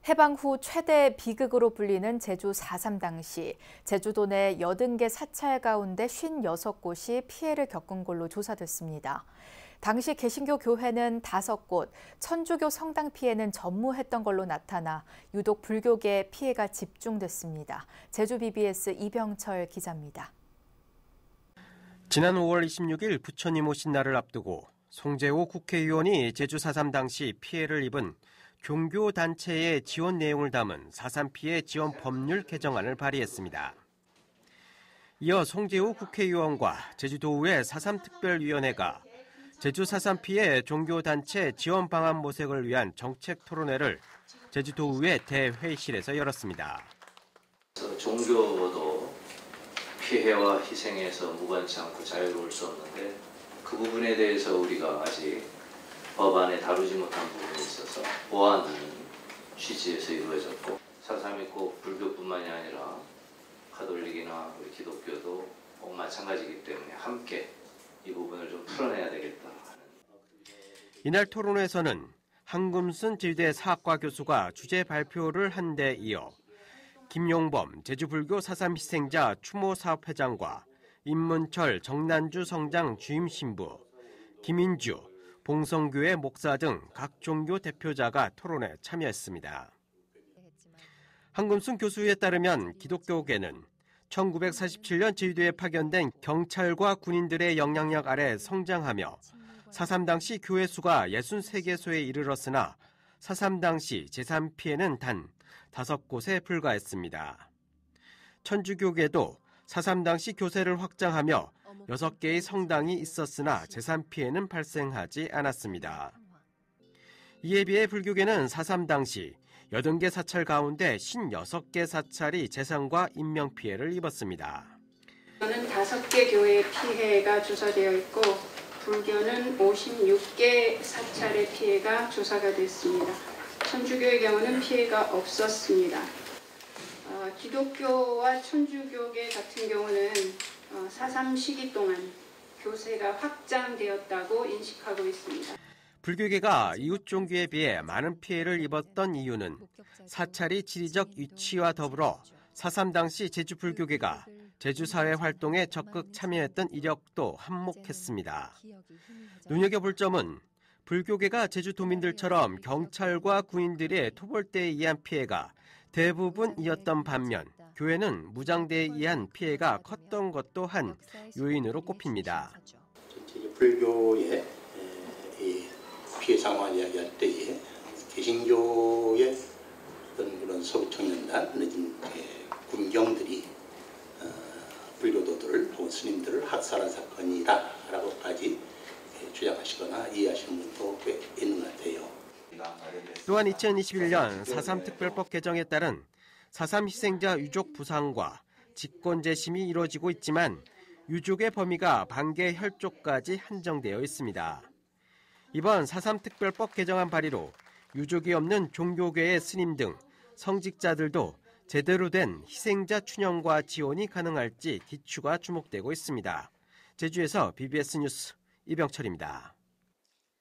해방 후 최대 비극으로 불리는 제주 4.3 당시 제주도 내 80개 사찰 가운데 56곳이 피해를 겪은 걸로 조사됐습니다. 당시 개신교 교회는 5곳, 천주교 성당 피해는 전무했던 걸로 나타나 유독 불교계에 피해가 집중됐습니다. 제주 BBS 이병철 기자입니다. 지난 5월 26일 부처님 오신 날을 앞두고 송재호 국회의원이 제주 4.3 당시 피해를 입은 종교단체의 지원 내용을 담은 4.3 피해 지원 법률 개정안을 발의했습니다. 이어 송재호 국회의원과 제주도의회 4.3 특별위원회가 제주 4.3 피해 종교단체 지원 방안 모색을 위한 정책 토론회를 제주도의회 대회의실에서 열었습니다. 종교도 피해와 희생에서 무관치 않고 자유로울 수 없는데 그 부분에 대해서 우리가 아직 법안에 다루지 못한 부분이 있어서 보완하는 취지에서 이루어졌고 4.3이 꼭 불교뿐만이 아니라 가톨릭이나 우리 기독교도 꼭 마찬가지이기 때문에 함께 이 부분을 좀 풀어내야 되겠다 하는. 이날 토론회에서는 한금순 제주대 사학과 교수가 주제 발표를 한 데 이어 김용범 제주불교 4.3 희생자 추모사업회장과 임문철 정난주 성장 주임 신부, 김인주 봉성교회 목사 등 각 종교 대표자가 토론에 참여했습니다. 한금순 교수에 따르면 기독교계는 1947년 제주도에 파견된 경찰과 군인들의 영향력 아래 성장하며 4.3 당시 교회 수가 63개소에 이르렀으나 4.3 당시 제3 피해는 단 5곳에 불과했습니다. 천주교계도 4.3 당시 교세를 확장하며 6개의 성당이 있었으나 제3 피해는 발생하지 않았습니다. 이에 비해 불교계는 4.3 당시 80개 사찰 가운데 56개 사찰이 재산과 인명 피해를 입었습니다. 저는 5개 교회의 피해가 조사되어 있고 불교는 56개 사찰의 피해가 조사가 됐습니다. 천주교의 경우는 피해가 없었습니다. 기독교와 천주교계 같은 경우는 4.3 시기 동안 교세가 확장되었다고 인식하고 있습니다. 불교계가 이웃 종교에 비해 많은 피해를 입었던 이유는 사찰이 지리적 위치와 더불어 4.3 당시 제주 불교계가 제주 사회 활동에 적극 참여했던 이력도 한몫했습니다. 눈여겨볼 점은 불교계가 제주도민들처럼 경찰과 군인들의 토벌대에 의한 피해가 대부분이었던 반면 교회는 무장대에 의한 피해가 컸던 것도 한 요인으로 꼽힙니다. 불교의 피해 상황 이야기할 때에 개신교의 어떤 그런 서구청년단 내진 군경들이 불교도들을 혹은 스님들을 학살한 사건이다라고까지 주장하시거나 이해하시는 분도 꽤 있는 것 같아요. 또한 2021년 4.3 특별법 개정에 따른 4.3 희생자 유족 부상과 직권 재심이 이루어지고 있지만 유족의 범위가 반개 혈족까지 한정되어 있습니다. 이번 4.3 특별법 개정안 발의로 유족이 없는 종교계의 스님 등 성직자들도 제대로 된 희생자 추념과 지원이 가능할지 기추가 주목되고 있습니다. 제주에서 BBS 뉴스 이병철입니다.